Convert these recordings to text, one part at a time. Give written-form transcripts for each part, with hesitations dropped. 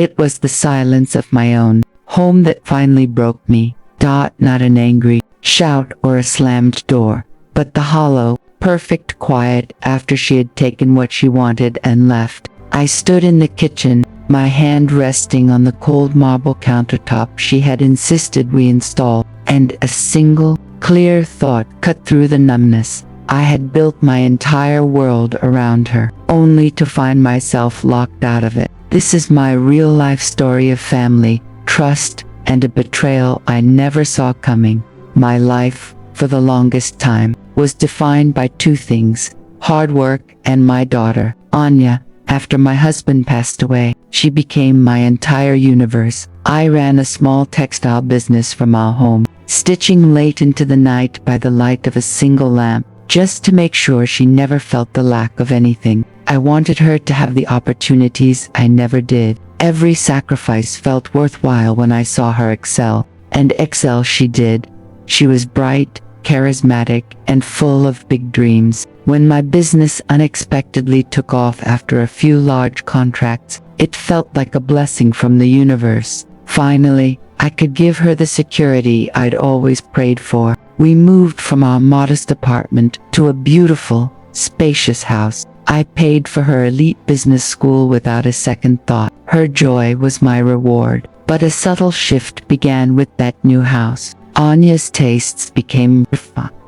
It was the silence of my own home that finally broke me. Not an angry shout or a slammed door, but the hollow, perfect quiet after she had taken what she wanted and left. I stood in the kitchen, my hand resting on the cold marble countertop she had insisted we install, and a single, clear thought cut through the numbness. I had built my entire world around her, only to find myself locked out of it. This is my real-life story of family, trust, and a betrayal I never saw coming. My life, for the longest time, was defined by two things: hard work and my daughter, Anya. After my husband passed away, she became my entire universe. I ran a small textile business from our home, stitching late into the night by the light of a single lamp, just to make sure she never felt the lack of anything. I wanted her to have the opportunities I never did. Every sacrifice felt worthwhile when I saw her excel, and excel she did. She was bright, charismatic, and full of big dreams. When my business unexpectedly took off after a few large contracts, it felt like a blessing from the universe. Finally, I could give her the security I'd always prayed for. We moved from our modest apartment to a beautiful, spacious house. I paid for her elite business school without a second thought. Her joy was my reward. But a subtle shift began with that new house. Anya's tastes became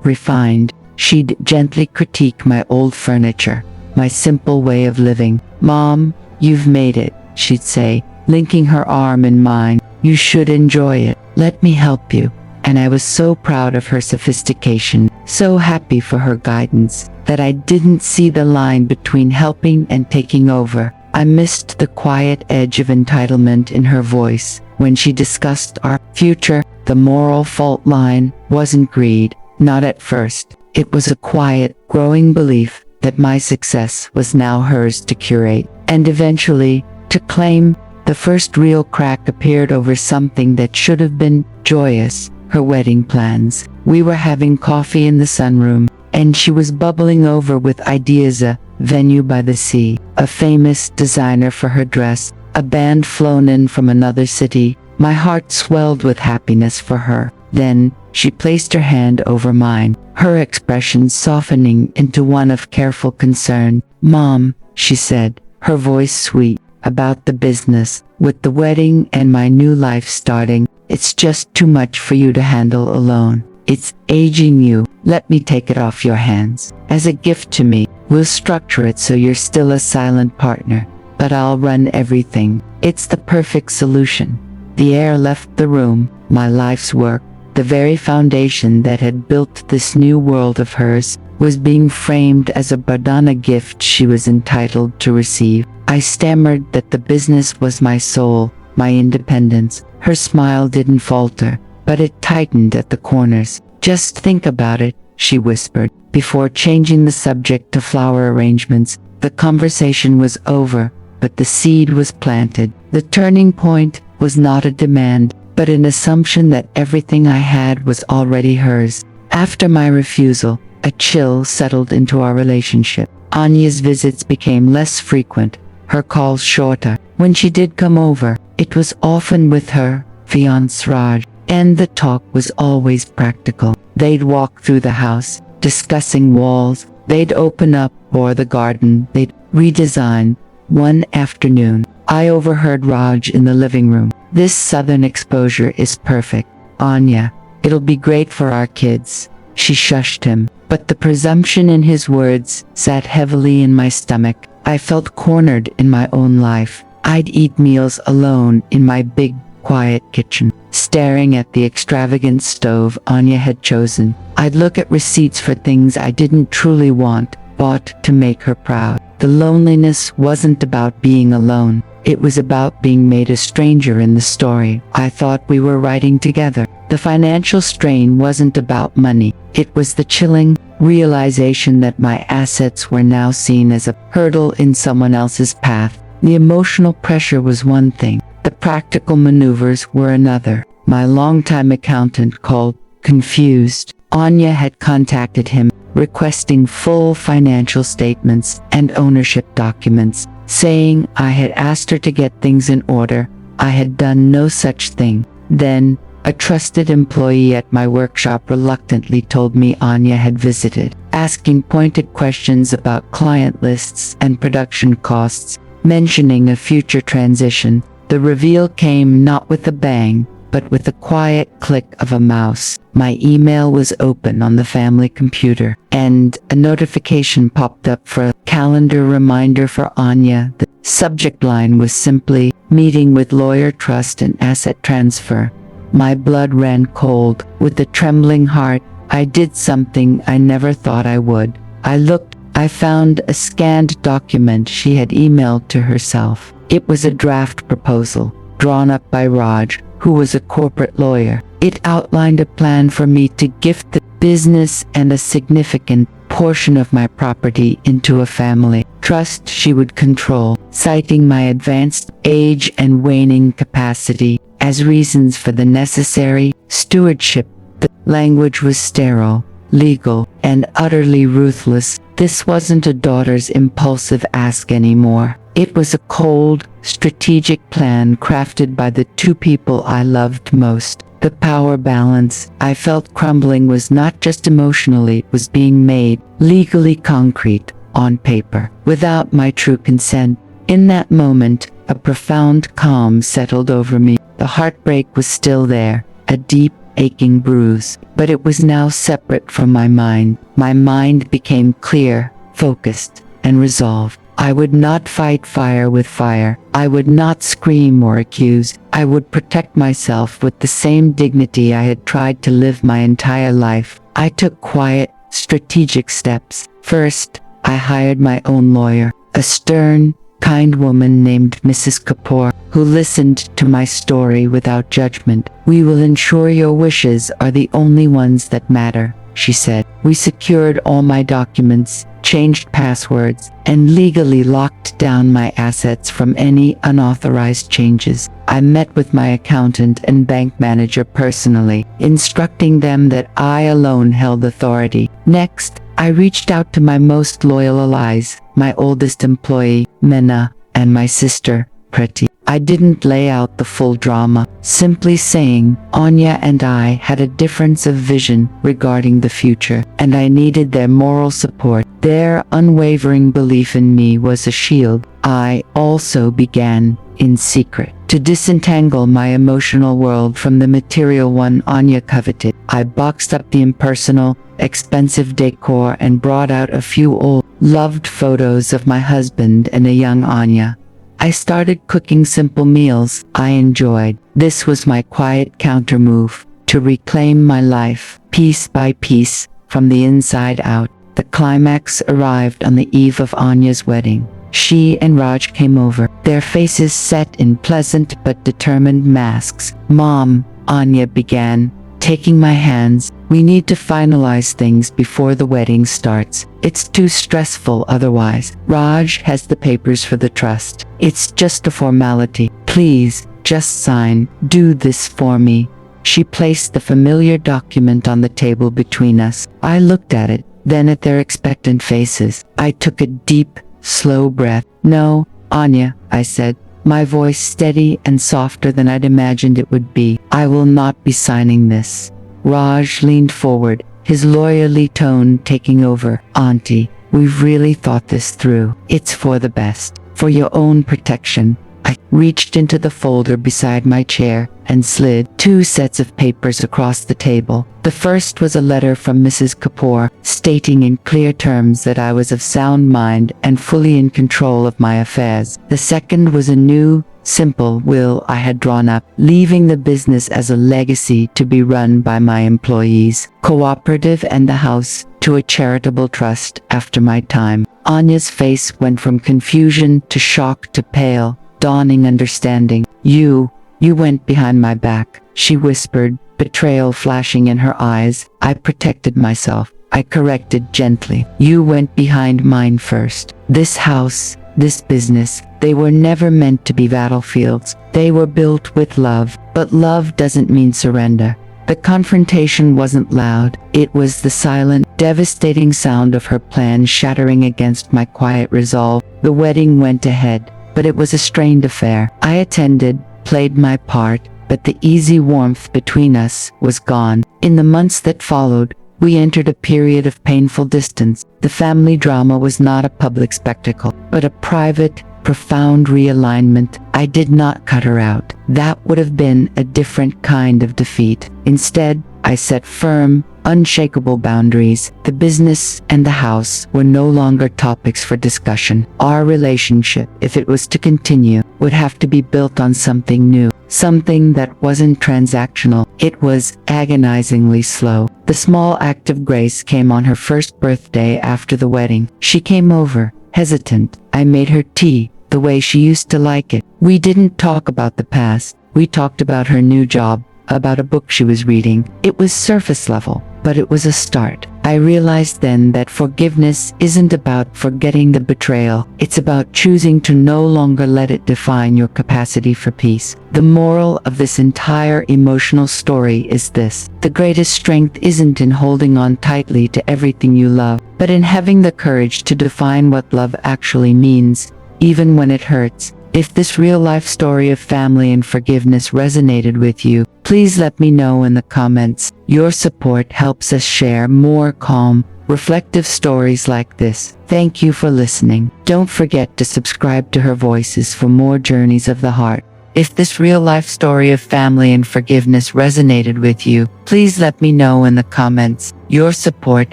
refined. She'd gently critique my old furniture, my simple way of living. "Mom, you've made it," she'd say, linking her arm in mine. "You should enjoy it. Let me help you." And I was so proud of her sophistication, so happy for her guidance, that I didn't see the line between helping and taking over. I missed the quiet edge of entitlement in her voice. When she discussed our future, the moral fault line wasn't greed, not at first. It was a quiet, growing belief that my success was now hers to curate, and eventually, to claim. The first real crack appeared over something that should have been joyous: her wedding plans. We were having coffee in the sunroom, and she was bubbling over with ideas: a venue by the sea, a famous designer for her dress, a band flown in from another city. My heart swelled with happiness for her. Then, she placed her hand over mine, her expression softening into one of careful concern. "Mom," she said, her voice sweet, "about the business, with the wedding and my new life starting, it's just too much for you to handle alone. It's aging you. Let me take it off your hands. As a gift to me, we'll structure it so you're still a silent partner, but I'll run everything. It's the perfect solution." The air left the room. My life's work, the very foundation that had built this new world of hers, was being framed as a Bardana gift she was entitled to receive. I stammered that the business was my soul, my independence. Her smile didn't falter, but it tightened at the corners. "Just think about it," she whispered, before changing the subject to flower arrangements. The conversation was over, but the seed was planted. The turning point was not a demand, but an assumption that everything I had was already hers. After my refusal, a chill settled into our relationship. Anya's visits became less frequent, her calls shorter. When she did come over, it was often with her fiancé Raj, and the talk was always practical. They'd walk through the house, discussing walls. They'd open up or the garden. They'd redesign. One afternoon, I overheard Raj in the living room. "This southern exposure is perfect, Anya. It'll be great for our kids." She shushed him, but the presumption in his words sat heavily in my stomach. I felt cornered in my own life. I'd eat meals alone in my big, quiet kitchen, staring at the extravagant stove Anya had chosen. I'd look at receipts for things I didn't truly want, bought to make her proud. The loneliness wasn't about being alone. It was about being made a stranger in the story I thought we were writing together. The financial strain wasn't about money. It was the chilling realization that my assets were now seen as a hurdle in someone else's path. The emotional pressure was one thing. The practical maneuvers were another. My longtime accountant called, confused. Anya had contacted him, requesting full financial statements and ownership documents. saying I had asked her to get things in order. I had done no such thing. Then, a trusted employee at my workshop reluctantly told me Anya had visited, asking pointed questions about client lists and production costs, mentioning a future transition. The reveal came not with a bang, but with the quiet click of a mouse. My email was open on the family computer, and a notification popped up for a calendar reminder for Anya. The subject line was simply, "Meeting with Lawyer Trust and Asset Transfer." My blood ran cold. With a trembling heart, I did something I never thought I would. I found a scanned document she had emailed to herself. It was a draft proposal, drawn up by Raj, who was a corporate lawyer. It outlined a plan for me to gift the business and a significant portion of my property into a family trust she would control, citing my advanced age and waning capacity as reasons for the necessary stewardship. The language was sterile, legal, and utterly ruthless. This wasn't a daughter's impulsive ask anymore. It was a cold, strategic plan crafted by the two people I loved most. The power balance I felt crumbling was not just emotionally, it was being made legally concrete on paper, without my true consent. In that moment, a profound calm settled over me. The heartbreak was still there, a deep, aching bruise, but it was now separate from my mind. My mind became clear, focused, and resolved. I would not fight fire with fire. I would not scream or accuse. I would protect myself with the same dignity I had tried to live my entire life. I took quiet, strategic steps. First, I hired my own lawyer, a stern, kind woman named Mrs. Kapoor, who listened to my story without judgment. "We will ensure your wishes are the only ones that matter," she said. We secured all my documents, changed passwords, and legally locked down my assets from any unauthorized changes. I met with my accountant and bank manager personally, instructing them that I alone held authority. Next, I reached out to my most loyal allies, my oldest employee, Meena, and my sister, Priti. I didn't lay out the full drama, simply saying Anya and I had a difference of vision regarding the future, and I needed their moral support. Their unwavering belief in me was a shield. I also began, in secret, to disentangle my emotional world from the material one Anya coveted. I boxed up the impersonal, expensive decor and brought out a few old, loved photos of my husband and a young Anya. I started cooking simple meals I enjoyed. This was my quiet countermove to reclaim my life, piece by piece, from the inside out. The climax arrived on the eve of Anya's wedding. She and Raj came over, their faces set in pleasant but determined masks. "Mom," Anya began, taking my hands, "we need to finalize things before the wedding starts. It's too stressful otherwise. Raj has the papers for the trust. It's just a formality. Please, just sign. Do this for me." She placed the familiar document on the table between us. I looked at it, then at their expectant faces. I took a deep, slow breath. "No, Anya," I said, my voice steady and softer than I'd imagined it would be. "I will not be signing this." Raj leaned forward, his lawyerly tone taking over. "Auntie, we've really thought this through. It's for the best. For your own protection." I reached into the folder beside my chair and slid 2 sets of papers across the table. The first was a letter from Mrs. Kapoor, stating in clear terms that I was of sound mind and fully in control of my affairs. The second was a new, simple will I had drawn up, leaving the business as a legacy to be run by my employees, cooperative and the house, to a charitable trust after my time. Anya's face went from confusion to shock to pale, dawning understanding. You went behind my back," she whispered, betrayal flashing in her eyes. I protected myself. I corrected gently. "You went behind mine first. This house, this business, they were never meant to be battlefields. They were built with love, but love doesn't mean surrender. The confrontation wasn't loud. It was the silent, devastating sound of her plan shattering against my quiet resolve. The wedding went ahead, but it was a strained affair. I attended, played my part, but the easy warmth between us was gone. In the months that followed, we entered a period of painful distance. The family drama was not a public spectacle, but a private, profound realignment. I did not cut her out. That would have been a different kind of defeat. Instead, I set firm, unshakable boundaries. The business and the house were no longer topics for discussion. Our relationship, if it was to continue, would have to be built on something new, something that wasn't transactional. It was agonizingly slow. The small act of grace came on her first birthday after the wedding. She came over, hesitant. I made her tea, the way she used to like it. We didn't talk about the past. We talked about her new job, about a book she was reading. It was surface level, but it was a start. I realized then that forgiveness isn't about forgetting the betrayal. It's about choosing to no longer let it define your capacity for peace. The moral of this entire emotional story is this: the greatest strength isn't in holding on tightly to everything you love, but in having the courage to define what love actually means, even when it hurts. If this real-life story of family and forgiveness resonated with you, please let me know in the comments. Your support helps us share more calm, reflective stories like this. Thank you for listening. Don't forget to subscribe to Her Voices for more journeys of the heart. If this real-life story of family and forgiveness resonated with you, please let me know in the comments. Your support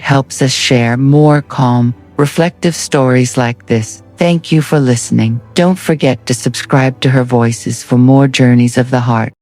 helps us share more calm, reflective stories like this. Thank you for listening. Don't forget to subscribe to Her Voices for more journeys of the heart.